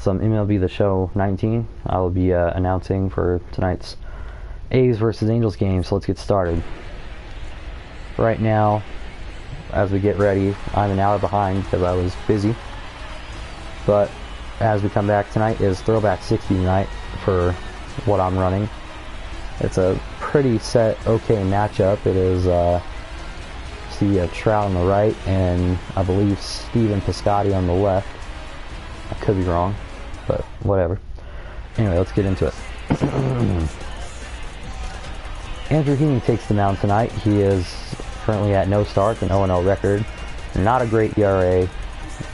some MLB The Show 19. I will be announcing for tonight's A's versus Angels game, so let's get started. Right now, as we get ready, I'm an hour behind because I was busy. But as we come back tonight is Throwback 60 tonight for what I'm running. It's a pretty set, okay matchup. It is, see Trout on the right and I believe Steven Piscotty on the left. I could be wrong, but whatever. Anyway, let's get into it. Andrew Heaney takes the mound tonight. He is currently at no starts, an 0-0 record. Not a great ERA,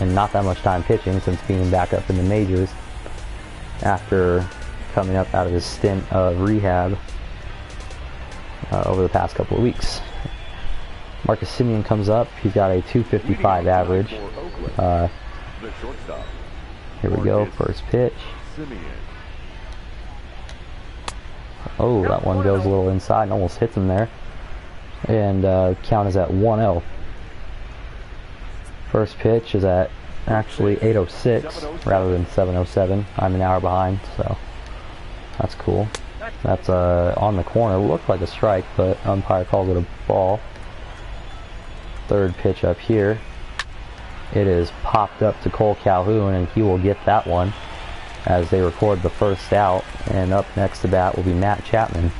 and not that much time pitching since being back up in the majors after coming up out of his stint of rehab over the past couple of weeks. Marcus Semien comes up. He's got a 255 average. Here we go, first pitch. Oh, that one goes a little inside and almost hits him there. And count is at 1-0. First pitch is at actually 8:06 rather than 7:07. I'm an hour behind, so that's cool. That's on the corner. Looked like a strike, but umpire calls it a ball. Third pitch up here. It is popped up to Cole Calhoun, and he will get that one as they record the first out. And up next to bat will be Matt Chapman.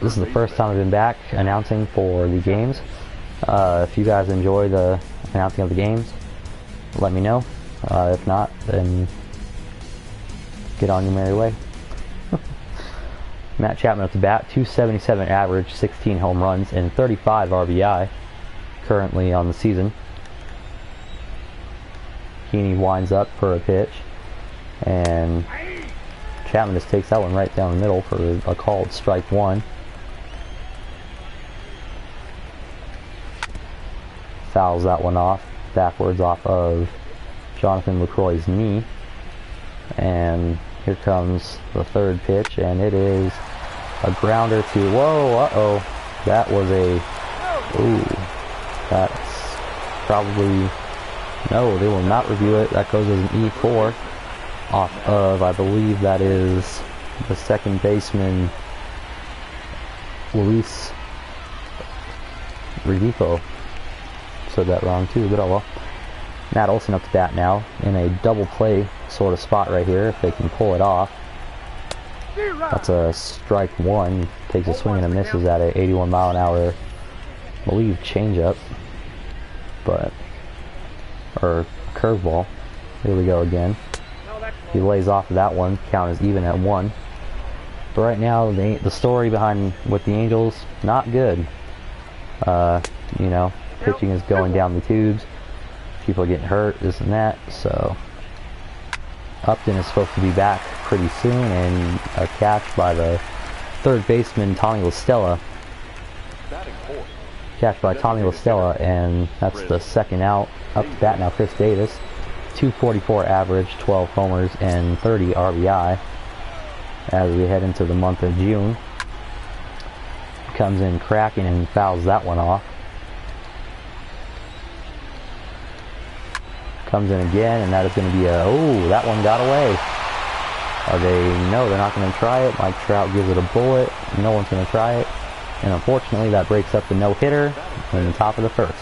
This is the first time I've been back announcing for the games. If you guys enjoy the announcing of the games, let me know. If not, then get on your merry way. Matt Chapman at the bat, 277 average, 16 home runs, and 35 RBI currently on the season. Heaney winds up for a pitch, and Chapman just takes that one right down the middle for a called strike one. Fouls that one off, backwards off of Jonathan LaCroix's knee. And here comes the third pitch, and it is a grounder to, whoa, uh-oh. That was a, ooh, that's probably, no, they will not review it. That goes as an E4 off of, I believe that is the second baseman, Luis Redipo. Said that wrong too, but oh well. Matt Olson up to bat now in a double play sort of spot right here, if they can pull it off. That's a strike one. Takes a swing and a misses at a 81 mile an hour, I believe, changeup, but, or curveball. Here we go again. He lays off of that one. Count is even at 1. But right now, the story behind with the Angels, not good. You know, pitching is going down the tubes. People are getting hurt, this and that. So Upton is supposed to be back pretty soon, and a catch by the third baseman Tommy LaStella. Catch by Tommy LaStella, and that's the second out. Up to bat now, Chris Davis. 244 average, 12 homers, and 30 RBI as we head into the month of June. Comes in cracking and fouls that one off. Comes in again, and that is going to be a, oh, that one got away. Are they, no, they're not going to try it. Mike Trout gives it a bullet. No one's going to try it. And unfortunately, that breaks up the no-hitter in the top of the first.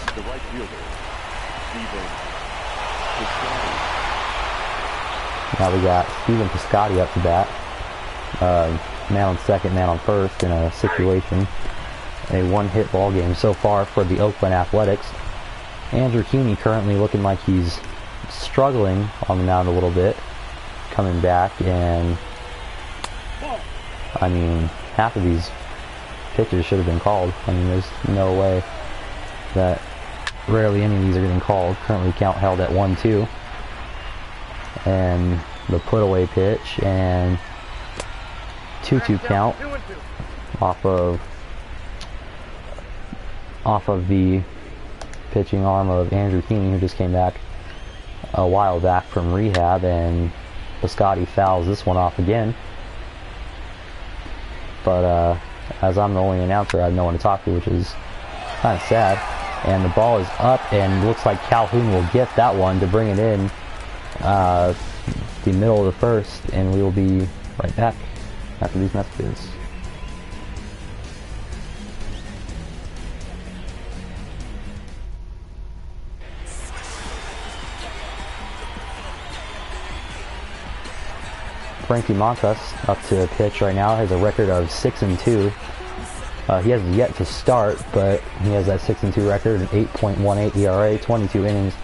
Now we got Steven Piscotty up to bat. Man on second, man on first in a situation. A one-hit ball game so far for the Oakland Athletics. Andrew Heaney currently looking like he's struggling on the mound a little bit, coming back, and I mean, half of these pitches should have been called. I mean, there's no way that rarely any of these are getting called. Currently count held at 1-2. And the put away pitch, and 2-2 count off of the pitching arm of Andrew Heaney, who just came back a while back from rehab, and Piscotty fouls this one off again. But as I'm the only announcer, I have no one to talk to, which is kind of sad. And the ball is up, and looks like Calhoun will get that one to bring it in the middle of the first, and we will be right back after these messages. Frankie Montas up to pitch right now, has a record of 6-2. He has yet to start, but he has that 6-2 record, an 8.18 ERA, 22 innings,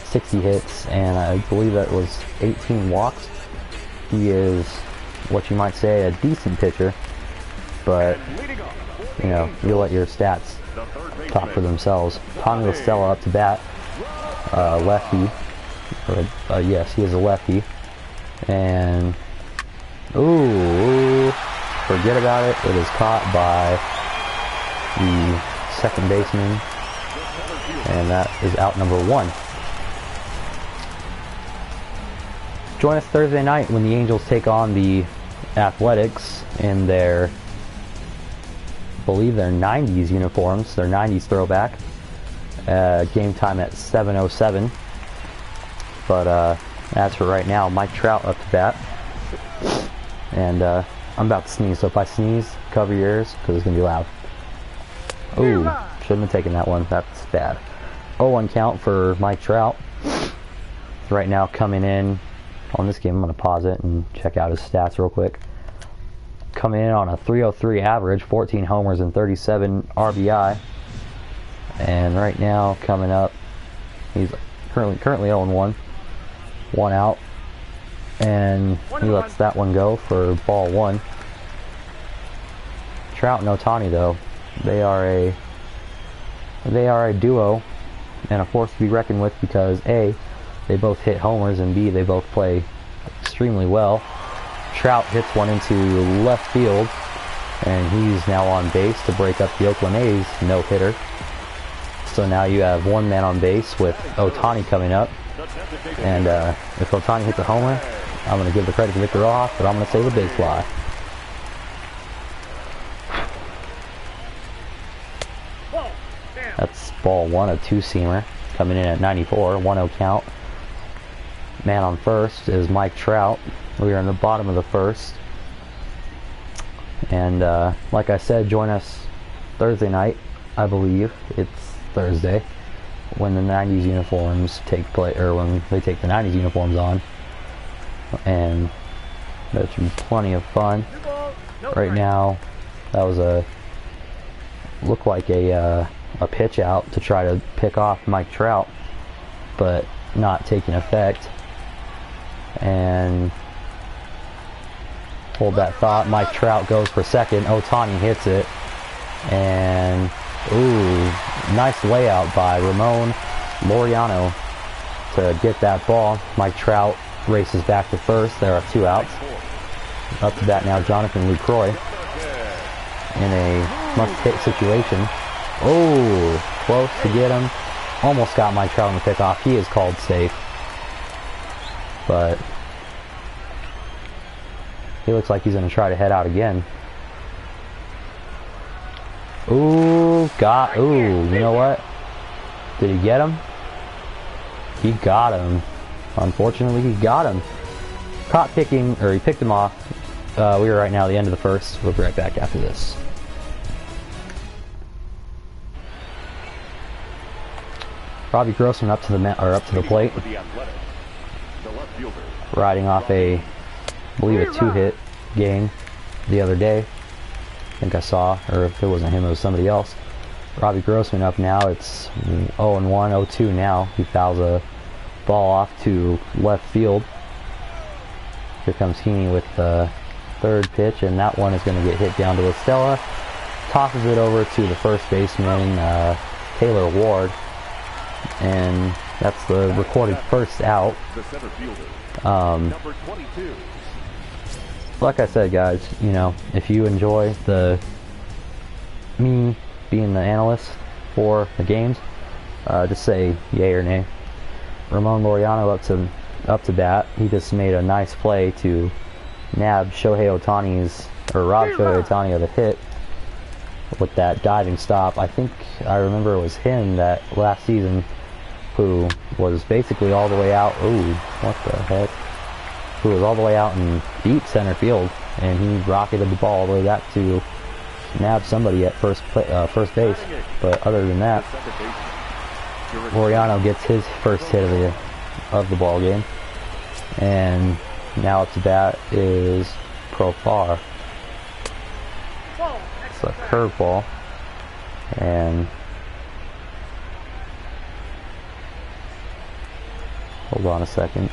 60 hits, and I believe that was 18 walks. He is what you might say a decent pitcher, but you know, you let your stats talk for themselves. Tommy LaStella up to bat, lefty. Yes, he is a lefty, and ooh, forget about it. It is caught by the second baseman, and that is out number 1. Join us Thursday night when the Angels take on the Athletics in their, I believe their 90s uniforms, their 90s throwback. Game time at 7:07. But as for right now, Mike Trout up to bat. And I'm about to sneeze, so if I sneeze, cover your ears, because it's going to be loud. Ooh, shouldn't have taken that one. That's bad. 0-1 count for Mike Trout. Right now coming in on this game, I'm going to pause it and check out his stats real quick. Coming in on a .303 average, 14 homers and 37 RBI. And right now coming up, he's currently 0-1. 1 out. And he lets that one go for ball 1. Trout and Ohtani, though, they are a duo and a force to be reckoned with, because A, they both hit homers, and B, they both play extremely well. Trout hits one into left field, and he's now on base to break up the Oakland A's no-hitter. So now you have one man on base with Ohtani coming up, and if Ohtani hits a homer, I'm going to give the credit to Victor Rojas, but I'm going to say the big fly. That's ball 1, a 2-seamer, coming in at 94, 1-0 count. Man on first is Mike Trout. We are in the bottom of the first. And like I said, join us Thursday night, I believe. It's Thursday, when the 90s uniforms take play, or when they take the 90s uniforms on. And that should be plenty of fun. Right now, that was looked like a pitch out to try to pick off Mike Trout, but not taking effect. And hold that thought, Mike Trout goes for second, Ohtani hits it, and ooh, nice layout by Ramon Laureano to get that ball. Mike Trout races back to first. There are 2 outs. Up to bat now, Jonathan Lucroy in a must-hit situation. Oh, close to get him. Almost got Mike Trout on the pickoff. He is called safe, but he looks like he's going to try to head out again. Ooh, you know what? Did he get him? He got him. Unfortunately, he got him. Caught picking, or he picked him off. We are right now at the end of the first. We'll be right back after this. Robbie Grossman up to the plate, riding off I believe a 2-hit game the other day. I think I saw, or if it wasn't him, it was somebody else. Robbie Grossman up now. It's 0-1, 0-2 now. He fouls a ball off to left field. Here comes Heaney with the third pitch, and that one is going to get hit down to LaStella. Tosses it over to the first baseman, Taylor Ward, and that's the recorded first out. Like I said, guys, you know, if you enjoy me being the analyst for the games, just say yay or nay. Ramon Laureano up to bat. He just made a nice play to nab Rob Shohei Ohtani of the hit. with that diving stop. I think I remember it was him that last season who was basically all the way out. Ooh, what the heck? Who was all the way out in deep center field, and he rocketed the ball all the way back to nab somebody at first base. But other than that, Laureano gets his first hit of the ball game, and now up to bat is Profar. It's a curveball, and hold on a second.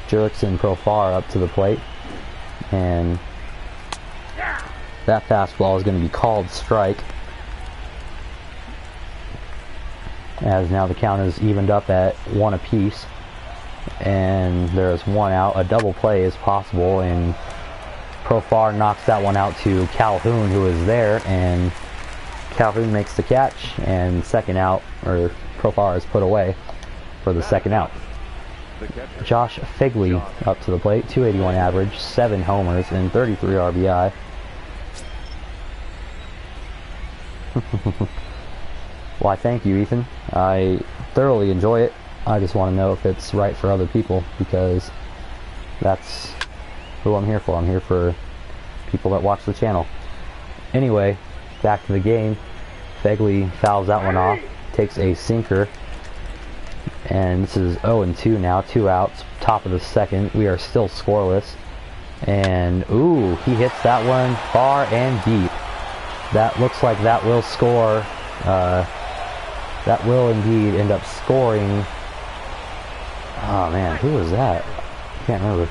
Jurickson Profar up to the plate, and that fastball is going to be called strike, as now the count is evened up at 1 apiece, and there's 1 out. A double play is possible, and Profar knocks that one out to Calhoun, who is there, and Calhoun makes the catch, and second out, or Profar is put away for the second out. Josh Figley up to the plate, 281 average, 7 homers, and 33 RBI. Why, thank you, Ethan. I thoroughly enjoy it. I just want to know if it's right for other people, because that's who I'm here for. I'm here for people that watch the channel. Anyway, back to the game. Figley fouls that one off, takes a sinker, and this is 0-2 now, 2 outs, top of the second. We are still scoreless, and ooh, he hits that one far and deep. That looks like that will score. That will indeed end up scoring. Oh man, who was that? I can't remember.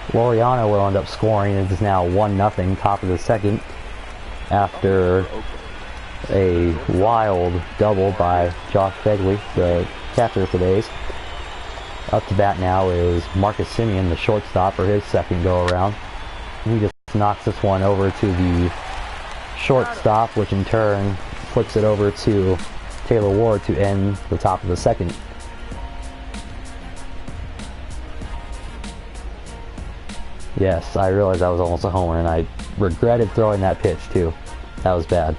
Laureano will end up scoring. It is now 1-0, top of the second, after a wild double by Josh Figley, the catcher for days. Up to bat now is Marcus Semien, the shortstop, for his second go-around. He just knocks this one over to the shortstop, which in turn flips it over to Taylor Ward to end the top of the second. Yes, I realized that was almost a homer, and I regretted throwing that pitch too. That was bad.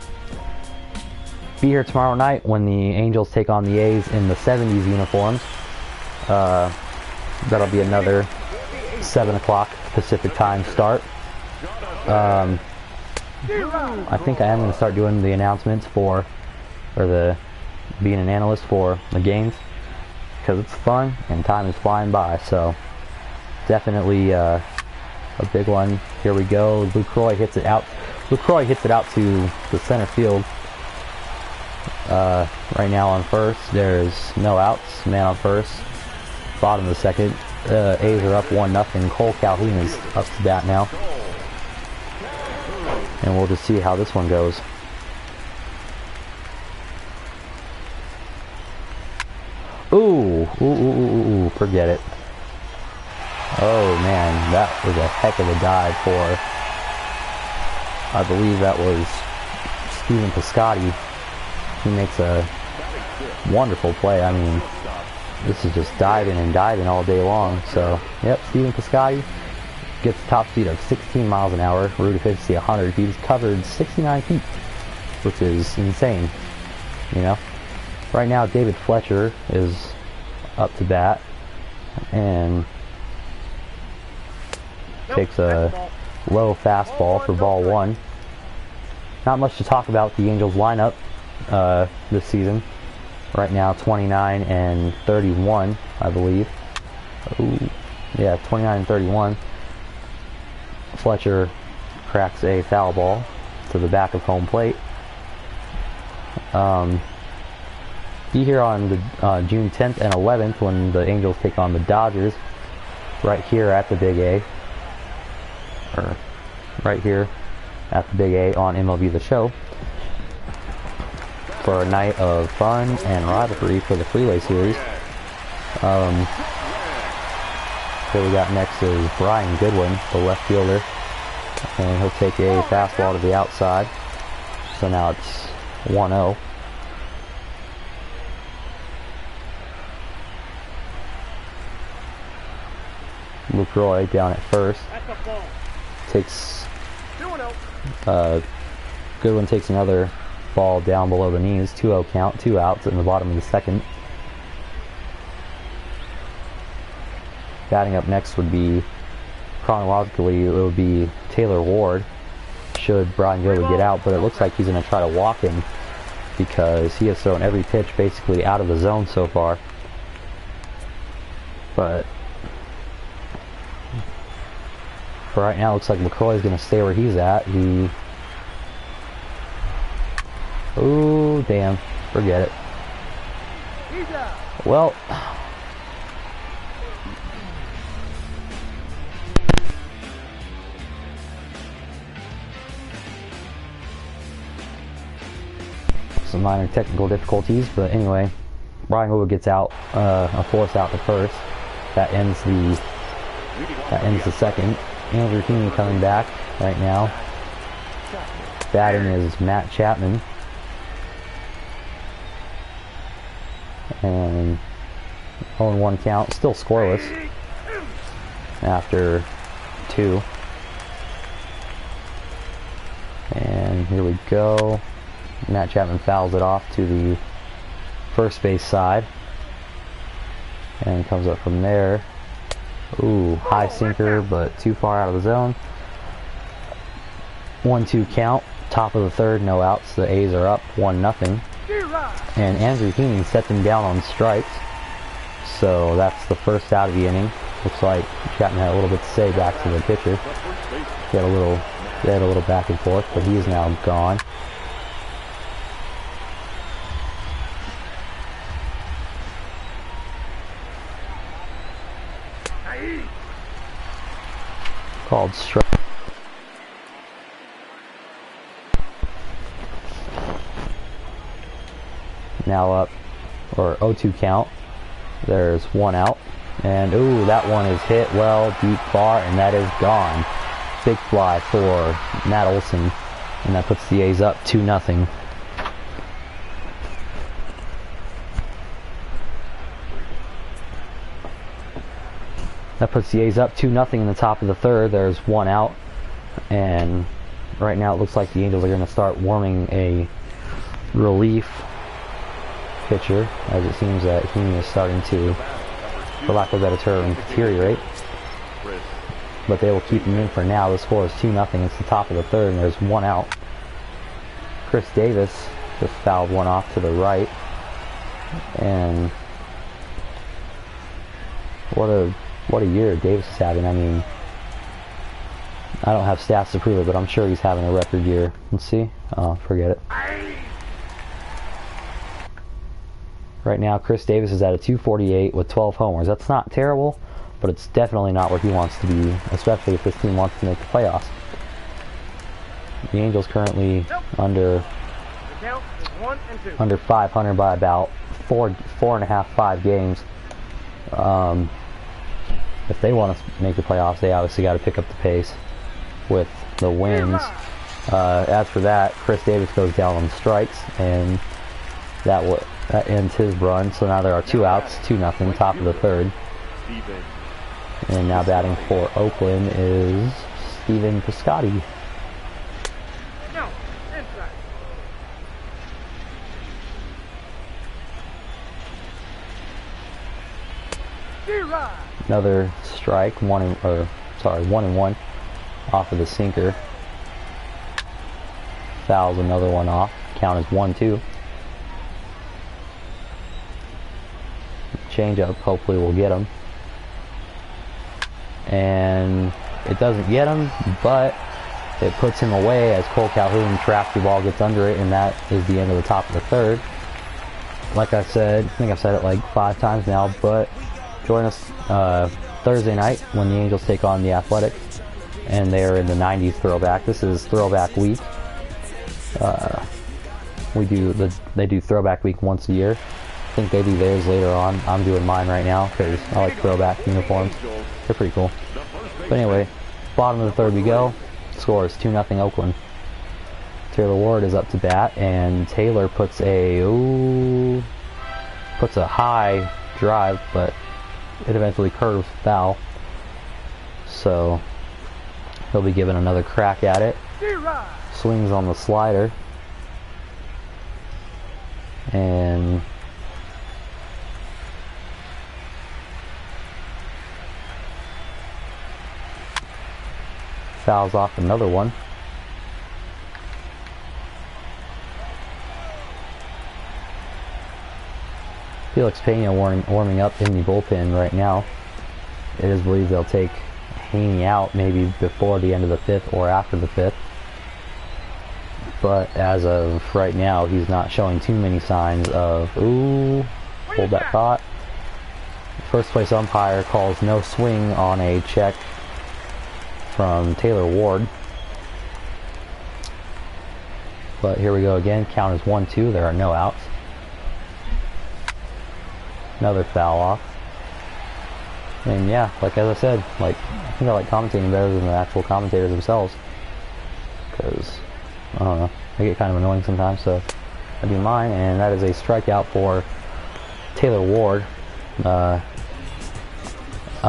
Be here tomorrow night when the Angels take on the A's in the 70s uniforms. That'll be another 7 o'clock Pacific time start. I think I am going to start doing the announcements for, or being an analyst for the games, because it's fun and time is flying by. So definitely a big one. Here we go. Lucroy hits it out. Lucroy hits it out to the center field. Right now on first, there's no outs. Man on first. Bottom of the second. A's are up 1-0. Cole Calhoun is up to bat now, and we'll just see how this one goes. Ooh, forget it. Oh man, that was a heck of a dive for, I believe that was Stephen Piscotty. He makes a wonderful play. I mean, this is just diving and diving all day long. So, yep, Stephen Piscotty gets a top speed of 16 miles an hour, root efficiency 100. He's covered 69 feet, which is insane, you know. Right now, David Fletcher is up to bat and takes a low fastball for ball 1. Not much to talk about the Angels lineup this season. Right now, 29 and 31, I believe. Ooh, yeah, 29 and 31. Fletcher cracks a foul ball to the back of home plate. Be here on the June 10th and 11th when the Angels take on the Dodgers, right here at the Big A, or right here at the Big A on MLB The Show, for a night of fun and rivalry for the Freeway Series. Here we got next is Brian Goodwin, the left fielder, and he'll take a fastball to the outside. So now it's 1-0. Lucroy down at first takes Goodwin takes another ball down below the knees. 2-0 count, 2 outs in the bottom of the second. Batting up next would be, chronologically, it would be Taylor Ward, should Brian Goodwin get out, but it looks like he's going to try to walk him because he has thrown every pitch basically out of the zone so far. But for right now, it looks like McCroy is going to stay where he's at. Oh, damn. Forget it. Well, some minor technical difficulties, but anyway, Brian Goodwin gets out, a force out to first. That ends the second. Andrew Heaney coming back right now. Batting is Matt Chapman. And 0-1 count, still scoreless after 2. And here we go. Matt Chapman fouls it off to the first base side and comes up from there. Ooh, high sinker, but too far out of the zone. 1-2 count, top of the third, no outs. The A's are up 1-0. And Andrew Heaney set them down on strikes. So that's the first out of the inning. Looks like Chapman had a little bit to say back to the pitcher. They had a little back and forth, but he is now gone. Called strike. Now up, or 0-2 count. There's 1 out. And ooh, that one is hit well deep far, and that is gone. Big fly for Matt Olson, and that puts the A's up 2-0. That puts the A's up 2-0 in the top of the third. There's 1 out. And right now it looks like the Angels are going to start warming a relief pitcher, as it seems that Heaney is starting to, for lack of a better term, deteriorate. But they will keep him in for now. The score is 2-0. It's the top of the third, and there's 1 out. Chris Davis just fouled one off to the right. And what a year Davis is having. I mean, I don't have stats to prove it, but I'm sure he's having a record year. Let's see. Oh, forget it. Right now, Chris Davis is at a 248 with 12 homers. That's not terrible, but it's definitely not where he wants to be, especially if this team wants to make the playoffs. The Angels currently under 500 by about 4.5, 5 games. If they want to make the playoffs, they obviously got to pick up the pace with the wins. As for that, Chris Davis goes down on strikes, and that ends his run. So now there are 2 outs, 2-0, top of the third. And now batting for Oakland is Steven Piscotty. Another strike, 1-1 off of the sinker. Fouls another one off. Count is 1-2. Changeup, hopefully we'll get him. And it doesn't get him, but it puts him away as Cole Calhoun traps the ball, gets under it, and that is the end of the top of the third. Like I said, I think I've said it like 5 times now, but join us Thursday night when the Angels take on the Athletics, and they're in the 90s throwback. This is throwback week. They do throwback week once a year. I think they do theirs later on. I'm doing mine right now because I like throwback uniforms. They're pretty cool. But anyway, bottom of the third we go. Score is 2-0 Oakland. Taylor Ward is up to bat, and Taylor puts a high drive, but it eventually curves foul. So he'll be given another crack at it. Swings on the slider. And fouls off another one. Felix Pena warming up in the bullpen right now. It is believed they'll take Haney out maybe before the end of the 5th or after the 5th. But as of right now, he's not showing too many signs of, ooh, hold that thought. First place umpire calls no swing on a check from Taylor Ward. But here we go again, count is 1-2, there are no outs. Another foul off. And yeah, like as I said, like I think I like commentating better than the actual commentators themselves. Because, I don't know, they get kind of annoying sometimes, so I do mine, and that is a strikeout for Taylor Ward. Up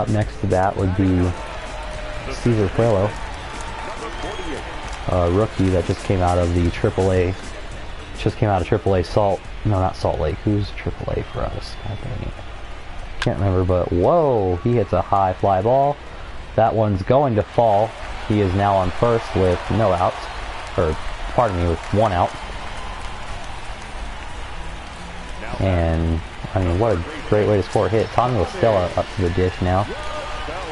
next to that would be Cesar Puello, a rookie that just came out of the AAA, Salt, no not Salt Lake, who's AAA for us? Can't remember, but whoa, he hits a high fly ball. That one's going to fall. He is now on first with no outs, or pardon me, with 1 out. And I mean, what a great way to score a hit. Tommy La Stella up to the dish now,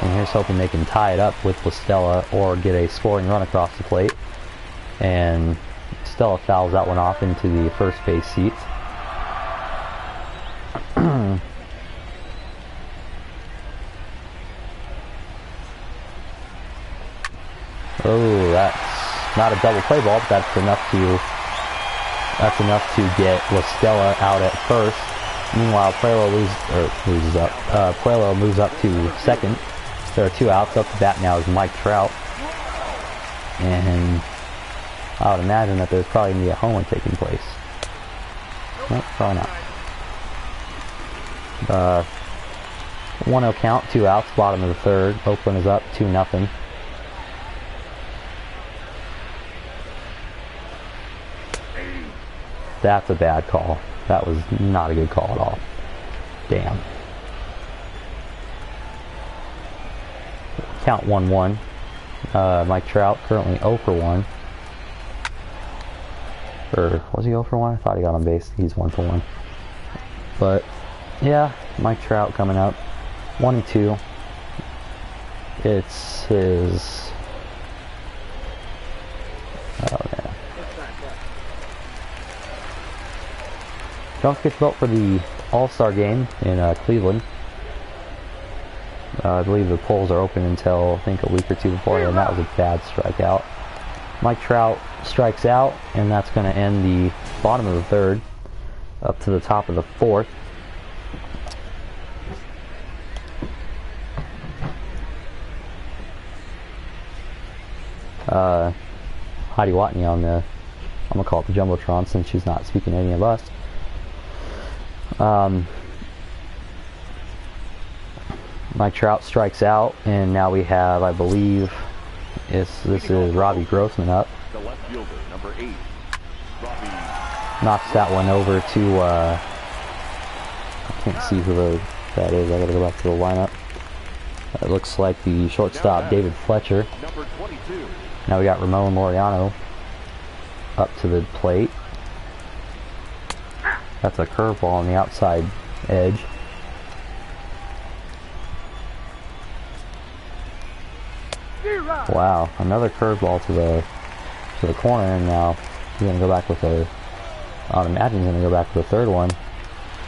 and here's hoping they can tie it up with La Stella or get a scoring run across the plate. And Stella fouls that one off into the first base seats. Oh, that's not a double play ball, but that's enough to get La Stella out at first. Meanwhile, Puello moves up to second. There are 2 outs. Up to bat now is Mike Trout, and I would imagine that there's probably going to be a home run taking place. Nope, probably not. 1-0 count, 2 outs, bottom of the 3rd. Oakland is up 2-0. That's a bad call. That was not a good call at all. Damn. Count 1-1. Mike Trout currently 0 for 1. Or was he 0 for 1? I thought he got on base. He's 1 for 1. But yeah, Mike Trout coming up. 1-2. It's his. Oh yeah. Don't forget to vote for the All-Star game in Cleveland. I believe the polls are open until, I think, a week or 2 before, and that was a bad strikeout. Mike Trout strikes out, and that's going to end the bottom of the 3rd, up to the top of the 4th. Heidi Watney on the, I'm going to call it the Jumbotron since she's not speaking to any of us. Mike Trout strikes out, and now we have, I believe, this is Robbie Grossman up. The left fielder, number 8. Knocks that one over to, I can't see who that is. I gotta go back to the lineup. It looks like the shortstop, David Fletcher. Number 22. Now we got Ramon Laureano up to the plate. That's a curveball on the outside edge. Wow, another curveball to the corner, and now he's gonna go back with I would imagine he's gonna go back to the 3rd one.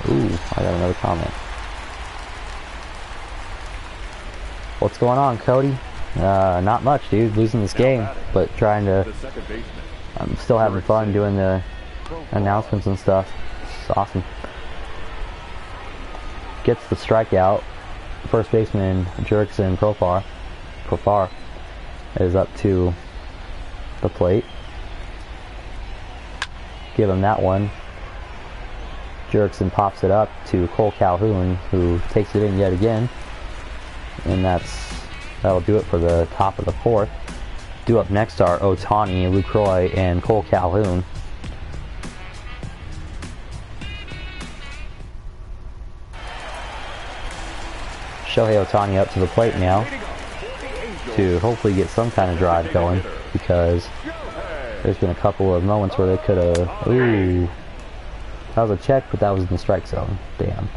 Ooh, I got another comment. What's going on, Cody? Not much, dude. Losing this game, but trying to. I'm still having fun doing the announcements and stuff. It's awesome. Gets the strikeout. First baseman Jurickson Profar is up to the plate. Give him that one. Jurickson pops it up to Cole Calhoun, who takes it in yet again. And that'll do it for the top of the 4th. Due up next are Ohtani, Lucroy, and Cole Calhoun. Shohei Ohtani up to the plate now to hopefully get some kind of drive going, because there's been a couple of moments where they could have... Ooh. That was a check, but that was in the strike zone. Damn.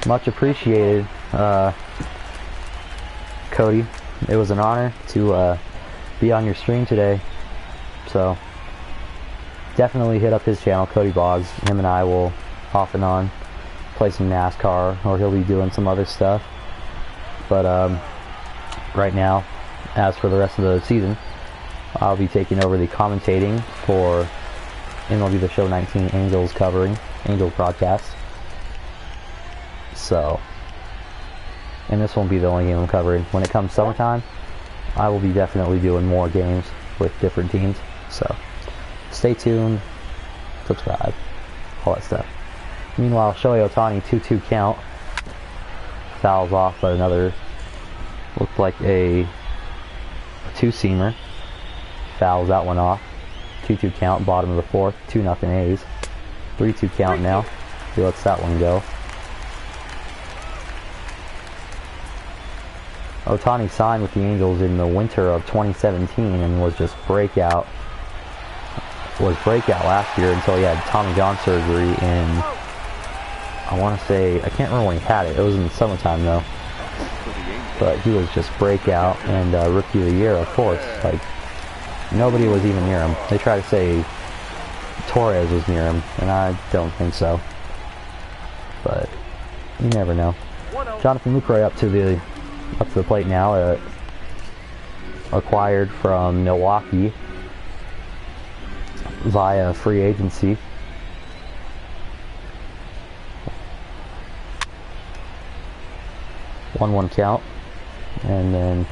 Much appreciated, Cody. It was an honor to be on your stream today. So definitely hit up his channel, Cody Boggs. Him and I will off and on play some NASCAR, or he'll be doing some other stuff. But right now, as for the rest of the season, I'll be taking over the commentating for MLB The Show 19 Angels broadcast. So, and this won't be the only game I'm covering. When it comes summertime, I will be definitely doing more games with different teams. So, stay tuned, subscribe, all that stuff. Meanwhile, Shohei Ohtani, 2-2 count. Fouls off, but another, looked like a two-seamer. Fouls that one off. 2-2 count, bottom of the fourth, 2-0 A's. 3-2 count now. He lets that one go. Ohtani signed with the Angels in the winter of 2017 and was just breakout last year until he had Tommy John surgery in, I want to say, I can't remember when he had it. It was in the summertime though. But he was just breakout and rookie of the year, of course. Like, nobody was even near him. They try to say Torres was near him, and I don't think so. But you never know. Jonathan Lucroy up to the plate now. Acquired from Milwaukee via free agency. One count, and then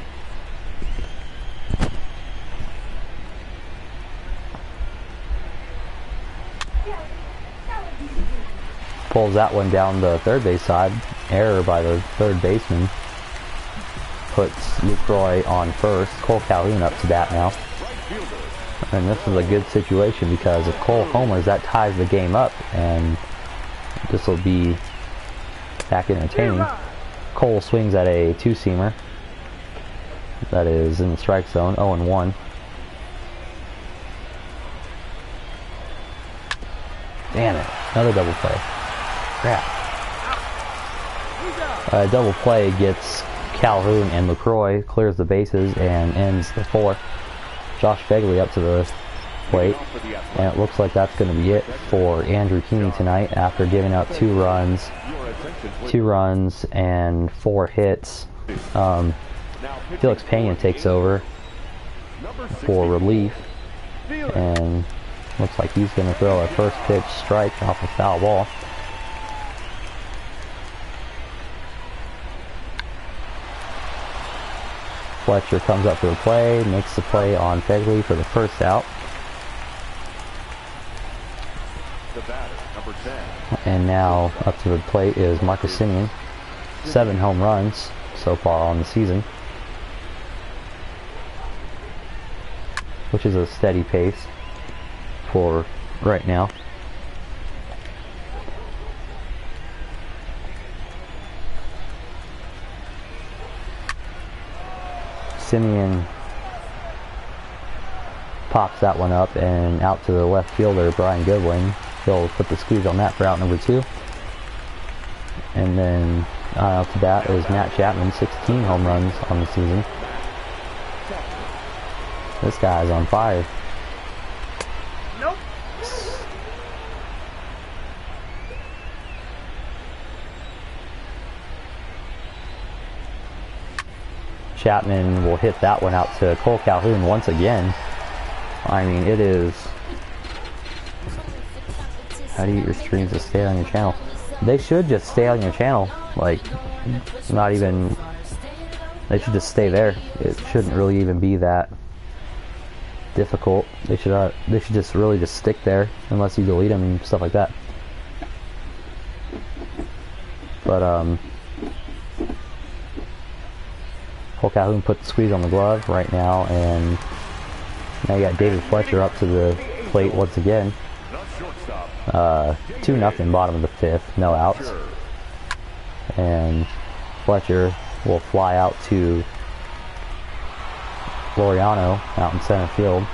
pulls that one down the third base side. Error by the third baseman. Puts Lucroy on first. Cole Calhoun up to bat now. And this is a good situation because if Cole homers, that ties the game up, and this will be back entertaining. Cole swings at a two-seamer. That is in the strike zone, 0-1. Damn it, another double play. Crap. Double play gets Calhoun and Lucroy, clears the bases, and ends the fourth. Josh Begley up to the plate, and it looks like that's going to be it for Andrew Keeney tonight after giving up two runs and 4 hits. Felix Pena takes over for relief, and looks like he's going to throw a first pitch strike off a foul ball. Fletcher comes up for the play, makes the play on Begley for the first out. The batter, number 10. And now up to the plate is Marcus Semien. 7 home runs so far on the season, which is a steady pace for right now. Semien pops that one up and out to the left fielder, Brian Goodwin. He'll put the squeeze on that for out number 2. And then up to bat is Matt Chapman, 16 home runs on the season. This guy's on fire. Nope. Chapman will hit that one out to Cole Calhoun once again. I mean, it is... How do you get your streams to stay on your channel? They should just stay on your channel. Like, not even... They should just stay there. It shouldn't really even be that difficult. They should just really just stick there unless you delete them and stuff like that. But Calhoun put the squeeze on the glove right now, and now you got David Fletcher up to the plate once again. 2-0 bottom of the 5th, no outs. And Fletcher will fly out to Laureano out in center field.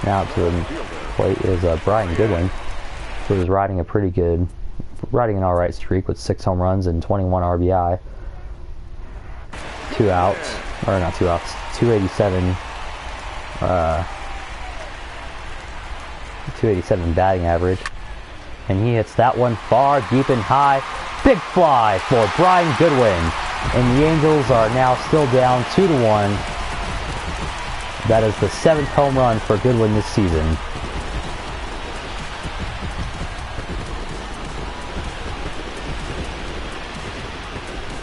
Now to the plate is Brian Goodwin, who is riding an alright streak with 6 home runs and 21 RBI. 2 outs, or not 2 outs, 287. 287 batting average, and he hits that one far, deep and high. Big fly for Brian Goodwin, and the Angels are now still down 2-1. That is the 7th home run for Goodwin this season.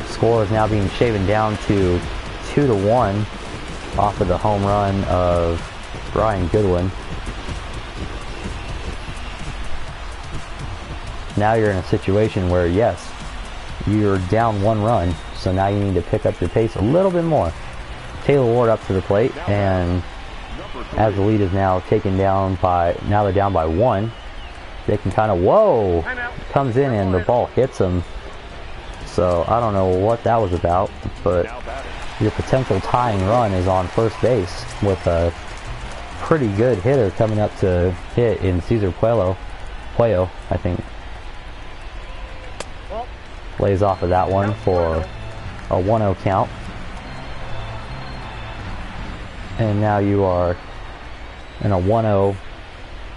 The score is now being shaven down to 2-1 off of the home run of Brian Goodwin. Now you're in a situation where, yes, you're down 1 run, so now you need to pick up your pace a little bit more. Taylor Ward up to the plate, and as the lead is now taken down by, now they're down by 1, they can kind of, whoa, comes in and the ball hits him. So I don't know what that was about, but your potential tying run is on first base with a pretty good hitter coming up to hit in Cesar Puello, I think. Lays off of that one for a 1-0 count. And now you are in a 1-0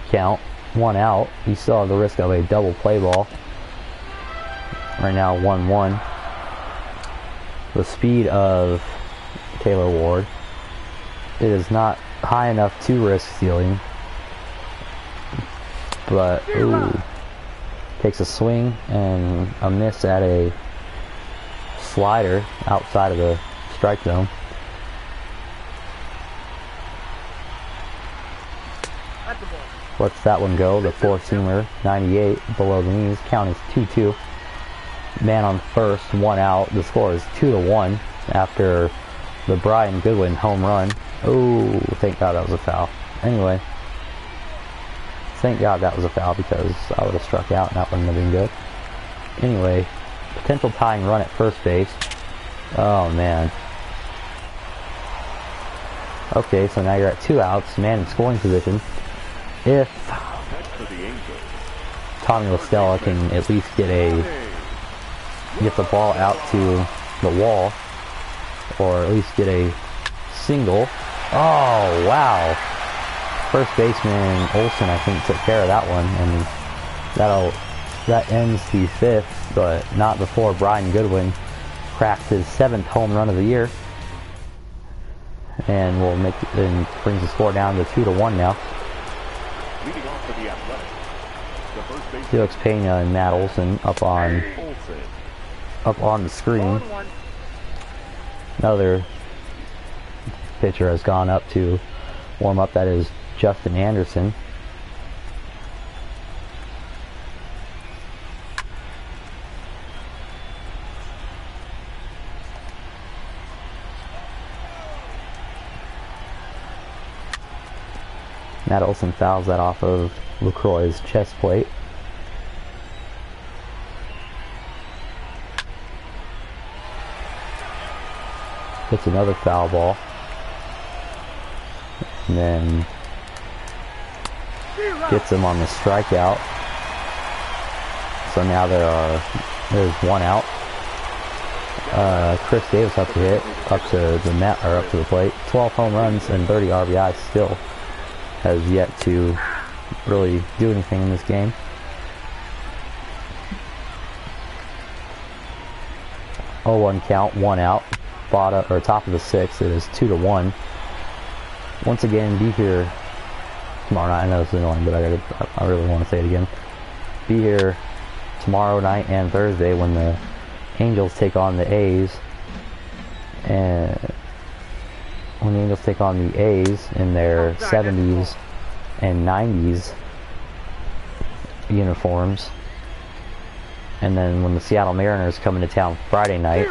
count, 1 out. You still have the risk of a double play ball. Right now 1-1. The speed of Taylor Ward, it is not high enough to risk stealing, but ooh, takes a swing and a miss at a slider outside of the strike zone. Lets that one go. The 4-seamer, 98 below the knees. Count is 2-2. Man on first, 1 out. The score is 2-1 after the Brian Goodwin home run. Oh, thank God that was a foul. Anyway, thank God that was a foul, because I would have struck out and that wouldn't have been good. Anyway, potential tying run at first base. Oh, man. Okay, so now you're at 2 outs, man in scoring position. If Tommy LaStella can at least get the ball out to the wall, or at least get a single. Oh, wow. First baseman Olsen, I think, took care of that one, and that ends the 5th, but not before Brian Goodwin cracked his 7th home run of the year, and brings the score down to 2-1 now. Felix Pena and Matt Olson up on the screen. Another pitcher has gone up to warm up. That is Justin Anderson. Matt Olson fouls that off of LaCroix's chest plate. Hits another foul ball. And then gets him on the strikeout. So now there's 1 out. Chris Davis up to hit, up to the plate. 12 home runs and 30 RBIs still. Has yet to really do anything in this game. Oh, 1 count, 1 out. Top of the 6th. It is 2-1. Once again, be here tomorrow night. I know this is annoying, but I really want to say it again. Be here tomorrow night and Thursday when the Angels take on the A's. And when the Angels take on the A's in their 70s and 90s, uniforms. And then when the Seattle Mariners come into town Friday night,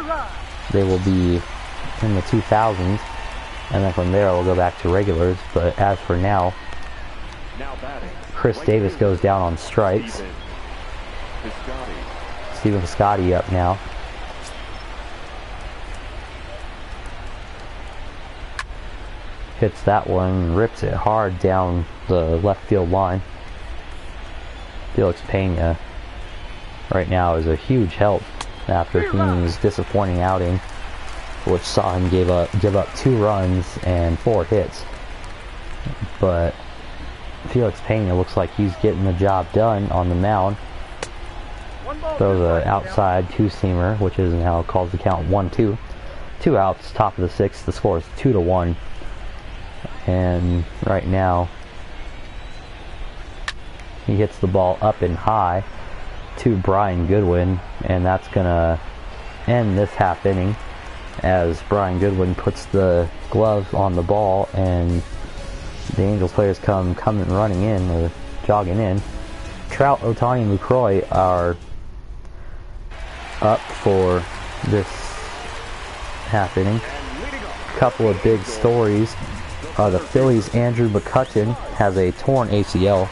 they will be in the 2000s. And then from there, we'll go back to regulars. But as for now, Chris Davis goes down on strikes. Stephen Piscotty up now. Hits that one, rips it hard down the left field line. Felix Pena right now is a huge help after Feeney's disappointing outing, which saw him give up 2 runs and 4 hits. But Felix Pena looks like he's getting the job done on the mound. Throws an outside 2-seamer, which is now calls the count 1-2. 2 outs, top of the 6th. The score is 2-1. And right now, he hits the ball up and high to Brian Goodwin, and that's gonna end this half inning as Brian Goodwin puts the glove on the ball, and the Angels players come running in or jogging in. Trout, Ohtani, and Lucroy are up for this half inning. A couple of big stories. The Phillies' Andrew McCutchen has a torn ACL,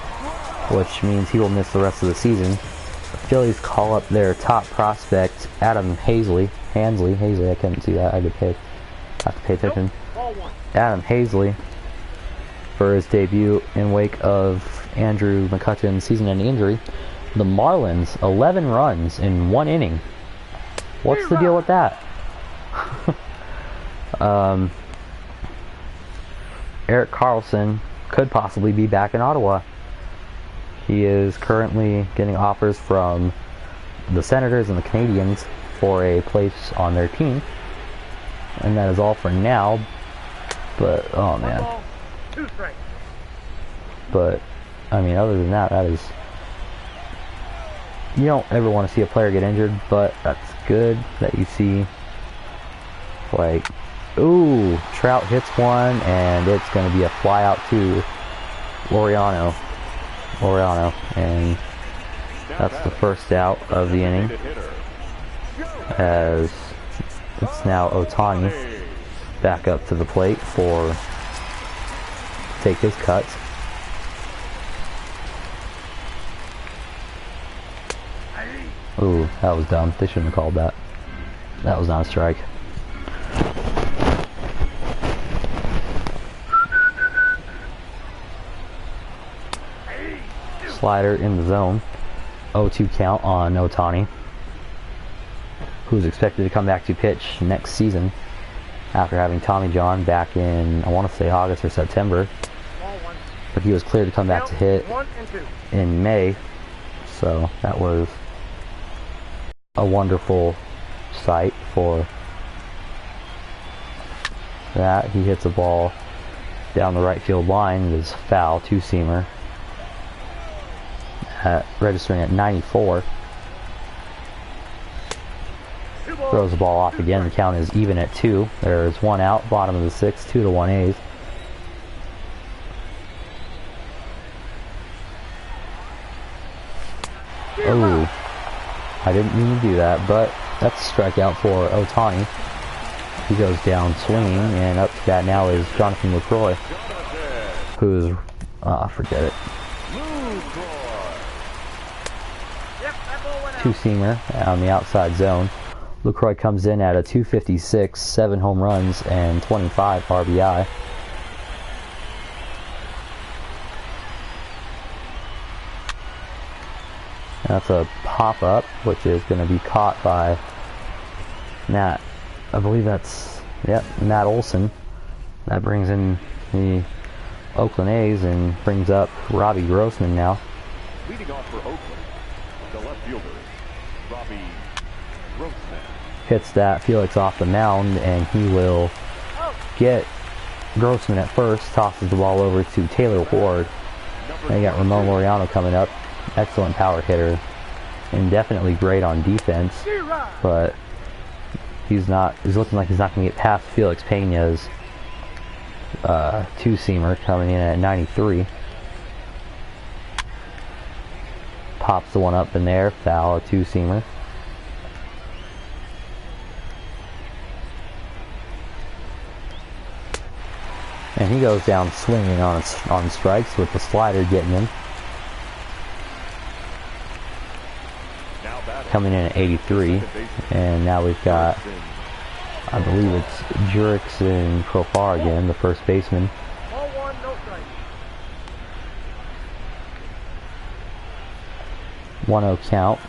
which means he will miss the rest of the season. The Phillies call up their top prospect, Adam Hazley, I couldn't see that, I have to pay attention. Adam Hazley, for his debut in wake of Andrew McCutchen's season-ending injury. The Marlins, 11 runs in 1 inning. What's the deal with that? Eric Carlson could possibly be back in Ottawa. He is currently getting offers from the Senators and the Canadiens for a place on their team. And that is all for now. But, oh man. But, I mean, other than that, that is... You don't ever want to see a player get injured, but that's good that you see, like... Ooh, Trout hits one, and it's going to be a fly out to Laureano, and that's the first out of the inning, as it's now Ohtani back up to the plate for take his cuts. Ooh, that was dumb. They shouldn't have called that. That was not a strike. Slider in the zone. 0-2 count on Ohtani, who's expected to come back to pitch next season after having Tommy John back in, I want to say, August or September. But he was cleared to come back to hit in May, so that was a wonderful sight for that. He hits a ball down the right field line. It is foul, 2-seamer. Registering at 94. Throws the ball off again. The count is even at 2. There's 1 out, bottom of the 6th, 2-1 A's. Oh, I didn't mean to do that, but that's a strikeout for Ohtani. He goes down swinging, and up to bat now is Jonathan Lucroy, who's, forget it. 2-seamer on the outside zone. Lucroy comes in at a .256, 7 home runs, and 25 RBI. That's a pop-up, which is going to be caught by Matt. I believe that's, Matt Olson. That brings in the Oakland A's and brings up Robbie Grossman now. Leading off for Oakland, the left fielder, Robbie Grossman. Hits that Felix off the mound, and he will get Grossman at first, tosses the ball over to Taylor Ward. Then you got Ramon Laureano coming up. Excellent power hitter, and definitely great on defense, but he's looking like he's not going to get past Felix Pena's 2-seamer coming in at 93. Pops the one up in there, foul, a two-seamer. And he goes down swinging on strikes with the slider getting him. Coming in at 83, and now we've got, I believe it's Jurix and Profar again, the first baseman. Ball one, no strike. 1-0 count.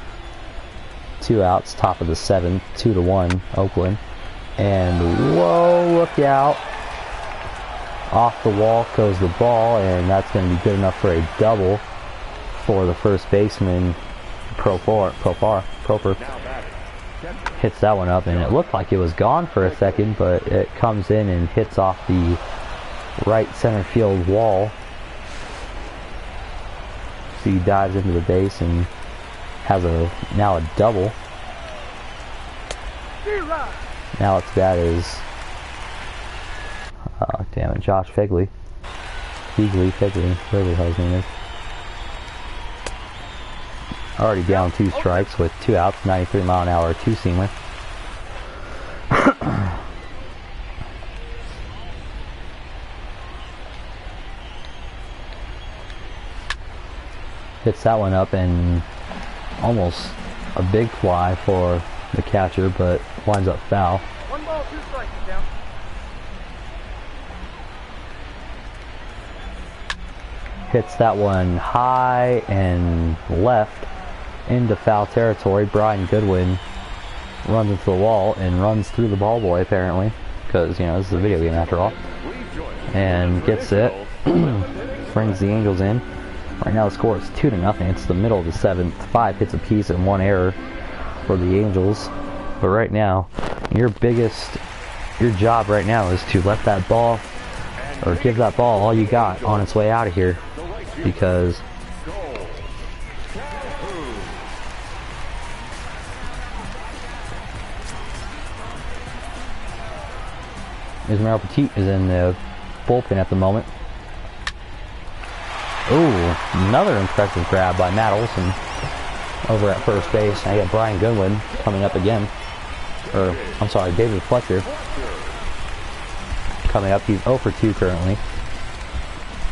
2 outs, top of the 7th, 2-1 Oakland. And whoa, look out. Off the wall goes the ball, and that's going to be good enough for a double for the first baseman, Proper. Hits that one up, and it looked like it was gone for a second, but it comes in and hits off the right center field wall. So he dives into the base and has now a double. Now it's that is damn it, Josh Figley, whatever the hell his name is. Already down 2 strikes with 2 outs, 93-mile-an-hour two-seamer. Hits that one up, and almost a big fly for the catcher, but winds up foul. 1 ball, 2 strikes, down. Hits that one high and left into foul territory. Brian Goodwin runs into the wall and runs through the ball boy, apparently, because, you know, this is a video game after all, and gets it. Brings the Angels in. Right now the score is 2-0. It's the middle of the 7th. 5 hits apiece and 1 error for the Angels. But right now, your job right now is to let that ball, or give that ball all you got on its way out of here, because Ismael Petit is in the bullpen at the moment. Ooh, another impressive grab by Matt Olson over at first base. Now you got Brian Goodwin coming up again. Or, I'm sorry, David Fletcher coming up. He's 0 for 2 currently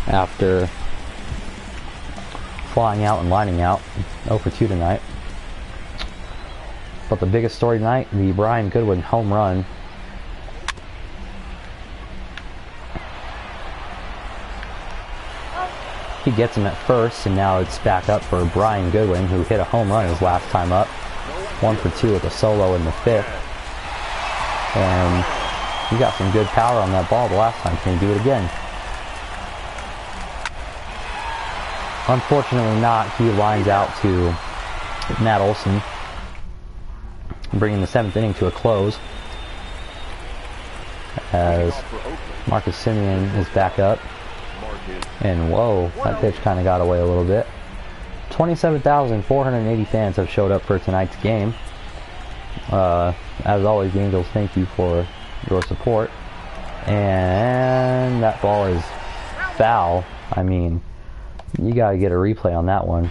after flying out and lining out. 0 for 2 tonight. But the biggest story tonight, the Brian Goodwin home run. He gets him at first, and now it's back up for Brian Goodwin, who hit a home run his last time up. 1 for 2 with a solo in the 5th. And he got some good power on that ball the last time. Can he do it again? Unfortunately not. He lines out to Matt Olson, bringing the 7th inning to a close, as Marcus Semien is back up. And whoa, that pitch kind of got away a little bit. 27,480 fans have showed up for tonight's game. As always, the Angels, thank you for your support. And that ball is foul. I mean, you got to get a replay on that one.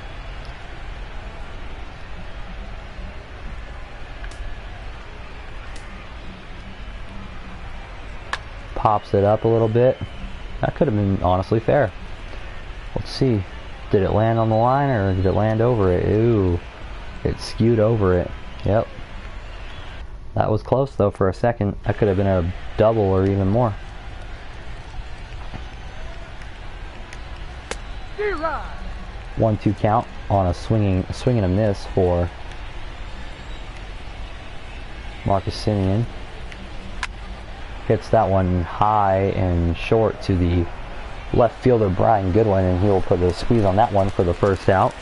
Pops it up a little bit. That could have been honestly fair. Let's see. Did it land on the line, or did it land over it? Ooh, it skewed over it. Yep. That was close though for a second. That could have been a double or even more. 1-2 count on a swing and a miss for Marcus Semien. Hits that one high and short to the left fielder Brian Goodwin, and he'll put a squeeze on that one for the first out.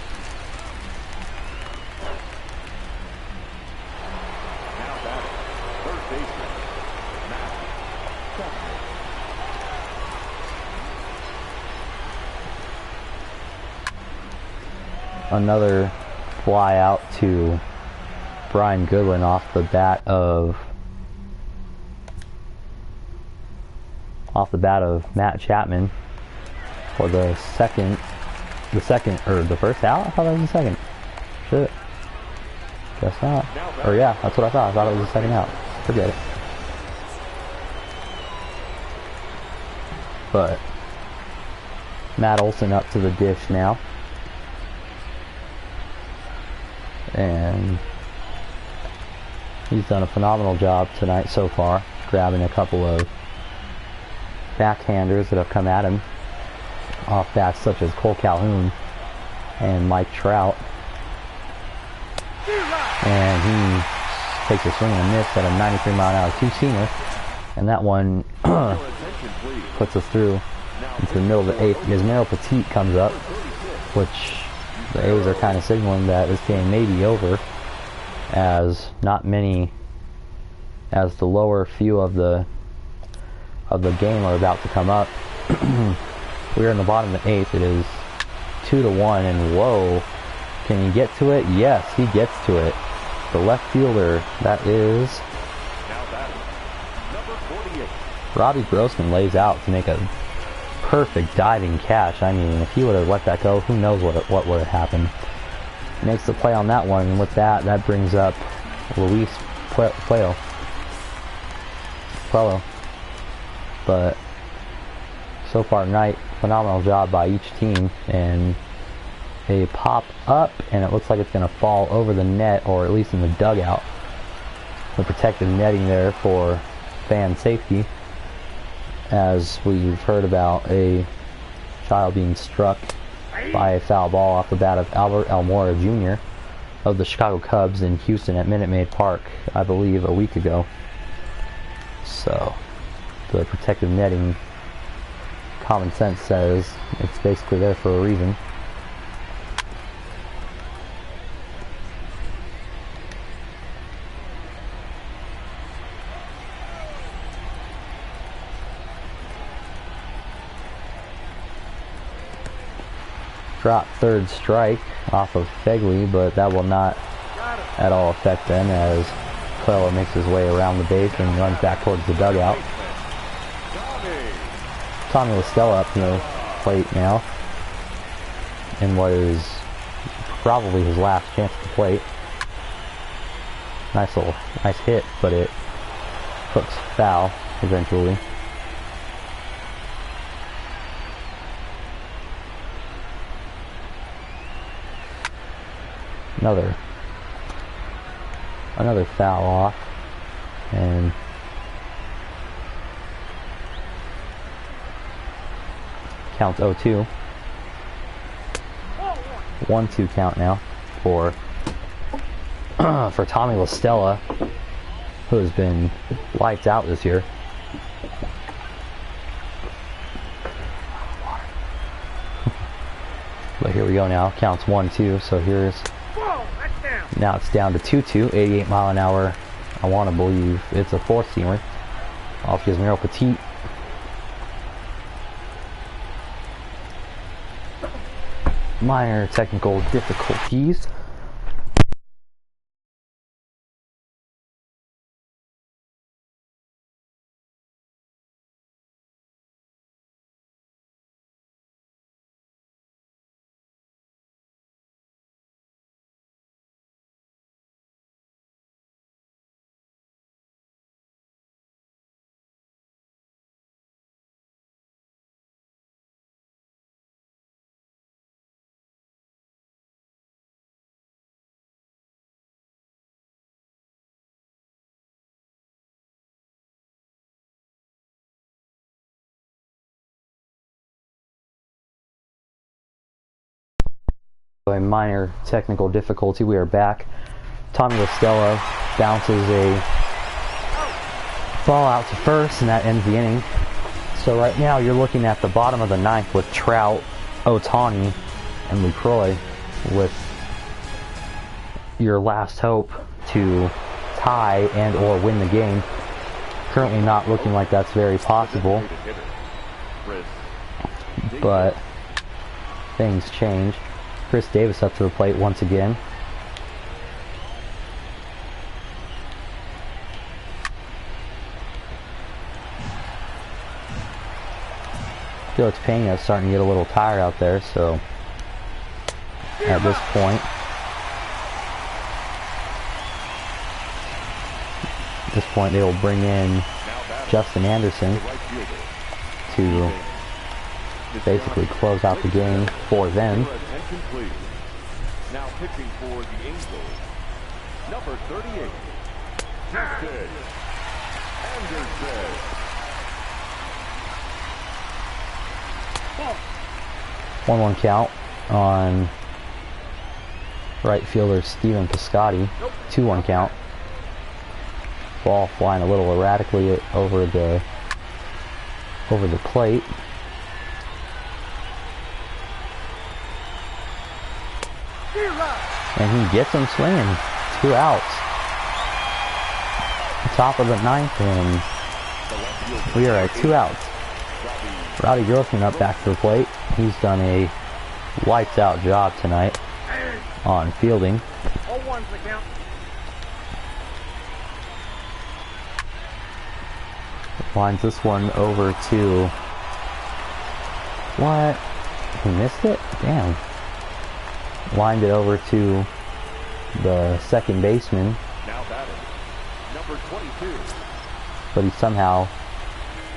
Another fly out to Brian Goodwin off the bat of Matt Chapman for the first out? I thought that was the second. Shit. Guess not. Or yeah, that's what I thought. I thought it was a second out. Forget it. But Matt Olson up to the dish now. And he's done a phenomenal job tonight so far, grabbing a couple of backhanders that have come at him off bats such as Cole Calhoun and Mike Trout. And he takes a swing and a miss at a 93-mile-an-hour two-seamer. And that one puts us through into the middle of the 8th. Yasmero Petit comes up, which the A's are kind of signaling that this game may be over, as not many, as the lower few of the game are about to come up. We're in the bottom of the 8th. It is 2-1, and whoa, can he get to it? Yes, he gets to it. The left fielder, that is Robbie Grossman, lays out to make a perfect diving catch. I mean, if he would have let that go, who knows what would have happened. Makes the play on that one, and with that brings up Luis Puello. But so far tonight, phenomenal job by each team, and they pop up, and it looks like it's going to fall over the net, or at least in the dugout. The protective netting there for fan safety, as we've heard about a child being struck by a foul ball off the bat of Albert Almora Jr. of the Chicago Cubs in Houston at Minute Maid Park, I believe, a week ago. So, the protective netting, common sense says it's basically there for a reason. Drop third strike off of Fegley, but that will not at all affect them, as Puello makes his way around the base and runs back towards the dugout. Tommy LaStella up to the plate now in what is probably his last chance at the plate. Nice hit, but it hooks foul eventually. Another foul off, and counts 0-2. 1-2 count now for Tommy LaStella, who has been lights out this year. But here we go now. Counts 1-2. So here's. Now it's down to 2-2, 88-mile-an-hour. I want to believe it's a four-seamer off Yasmero Petit. Minor technical difficulties. A minor technical difficulty. We are back. Tommy LaStella bounces a ball out to first, and that ends the inning. So right now you're looking at the bottom of the 9th with Trout, Ohtani, and LaCroix, with your last hope to tie and or win the game. Currently not looking like that's very possible, but things change. Chris Davis up to the plate once again. Felix Pena is starting to get a little tired out there, so at this point this point, they will bring in Justin Anderson to basically close out the game for them. Now pitching for the Angels, number 38, Justin Anderson. 1-1 count on right fielder Steven Piscotty. 2-1 count. Ball flying a little erratically over the plate. And he gets him swinging. 2 outs. Top of the 9th, and we are at 2 outs. Rowdy Grossman up back to the plate. He's done a lights out job tonight on fielding. All ones the count. Lines this one over to... What? He missed it? Damn. Lined it over to the second baseman. Now batting, number 22. But he somehow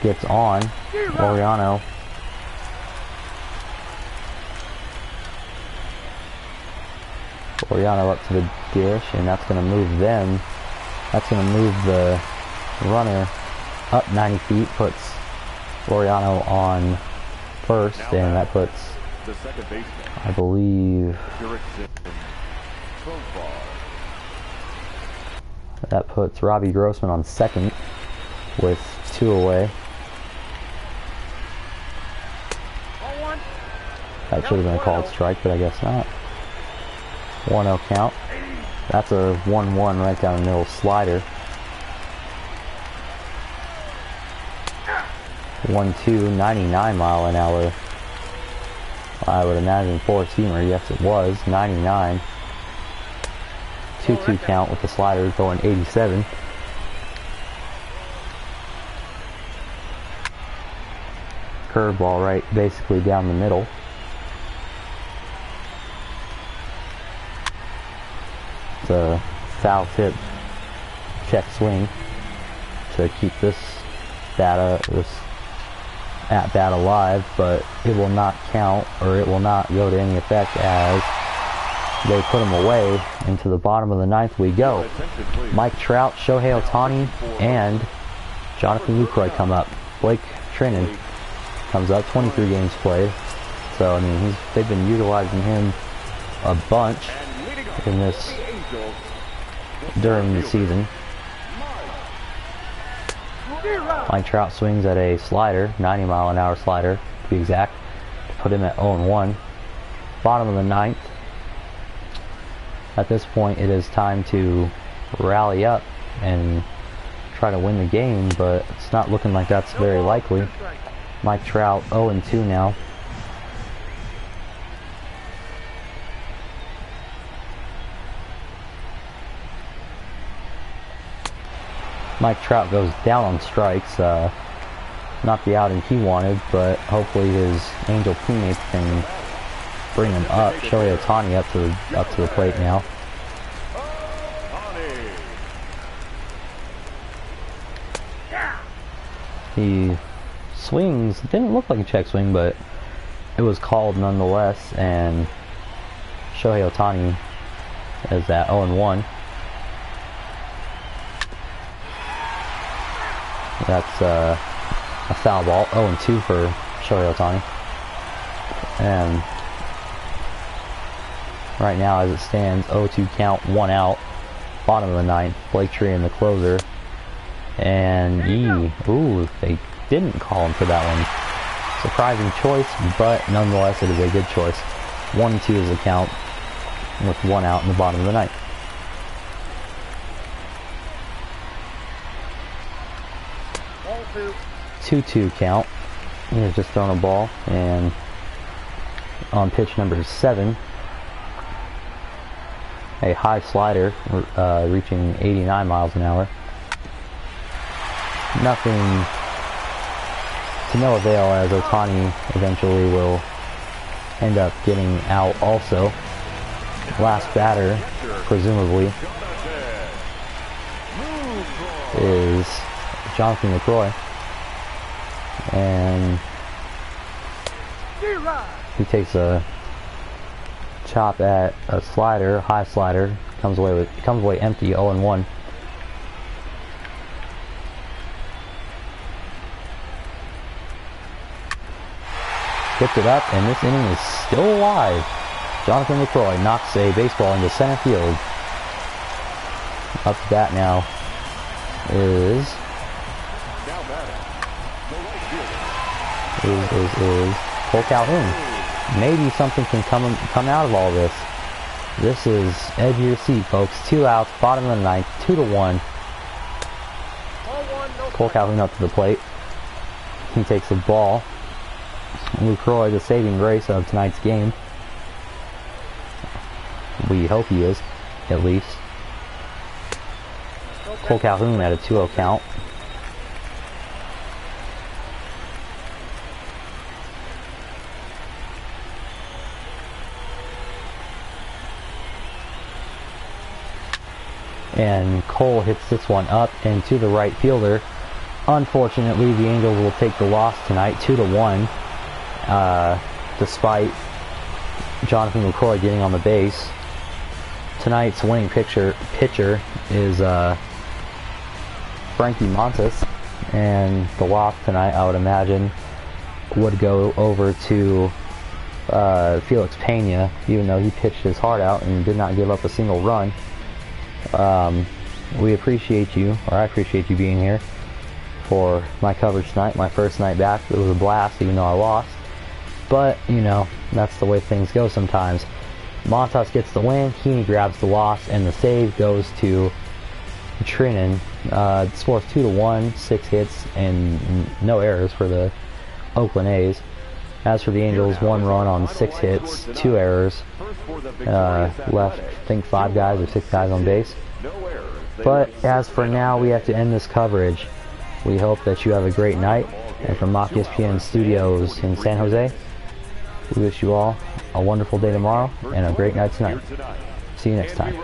gets on. Laureano. Laureano up to the dish, and that's going to move them. That's going to move the runner up 90 feet, puts Laureano on first, and that puts, The second baseman, I believe, that puts Robbie Grossman on second with 2 away. All one. That should have been a called strike, but I guess not. 1-0 count. That's a 1-1 right down the middle slider. 1-2, 99 mile an hour. I would imagine 4-seamer. Yes, it was 99. 2-2 count with the slider going 87. Curveball right basically down the middle. It's a foul tip check swing to keep this at bat alive, but it will not count, or it will not go to any effect as they put him away. Into the bottom of the 9th we go. Mike Trout, Shohei Ohtani, and Jonathan Lucroy come up. Blake Trinan comes up, 23 games played. So, I mean, they've been utilizing him a bunch in this during the season. Mike Trout swings at a slider, 90 mile an hour slider to be exact, to put him at 0-1. Bottom of the 9th. At this point, it is time to rally up and try to win the game, but it's not looking like that's very likely. Mike Trout 0-2 now. Mike Trout goes down on strikes. Not the outing he wanted, but hopefully his Angel teammates can bring him up. Shohei Ohtani up to the plate now. He swings. Didn't look like a check swing, but it was called nonetheless, and Shohei Ohtani is at 0-1. That's a foul ball. 0-2 for Shohei Ohtani. And right now, as it stands, 0-2 count, 1 out. Bottom of the 9th, Blake Trinan, the closer. And they didn't call him for that one. Surprising choice, but nonetheless, it is a good choice. 1-2 is the count, with 1 out in the bottom of the 9th. All two. 2-2 count. He has just thrown a ball, and on pitch number 7, a high slider reaching 89 miles an hour. Nothing to no avail, as Ohtani eventually will end up getting out also. Last batter, presumably, is Jonathan LaCroix. And he takes a chop at a slider, high slider, comes away empty, 0-1. Gets it up, and this inning is still alive. Jonathan LaCroix knocks a baseball into center field. Up to bat now is Cole Calhoun. Maybe something can come out of all this. This is edge of your seat, folks. 2 outs, bottom of the ninth, 2-1. Cole Calhoun up to the plate. He takes the ball. LaCroix, the saving grace of tonight's game. We hope he is, at least. Cole Calhoun at a 2-0 count. And Cole hits this one up and to the right fielder. Unfortunately, the Angels will take the loss tonight, 2-1. Despite Jonathan LaCroix getting on the base. Tonight's winning pitcher is Frankie Montas, and the loss tonight, I would imagine, would go over to Felix Pena, even though he pitched his heart out and did not give up a single run. We appreciate you, or I appreciate you being here for my coverage tonight, my first night back. It was a blast, even though I lost. But, you know, that's the way things go sometimes. Montas gets the win, Heaney grabs the loss, and the save goes to Trinan. Scores 2-1, 6 hits, and no errors for the Oakland A's. As for the Angels, 1 run on 6 hits, 2 errors. Left, I think, 5 guys or 6 guys on base. But as for now, we have to end this coverage. We hope that you have a great night. And from Mock ESPN Studios in San Jose, we wish you all a wonderful day tomorrow and a great night tonight. See you next time.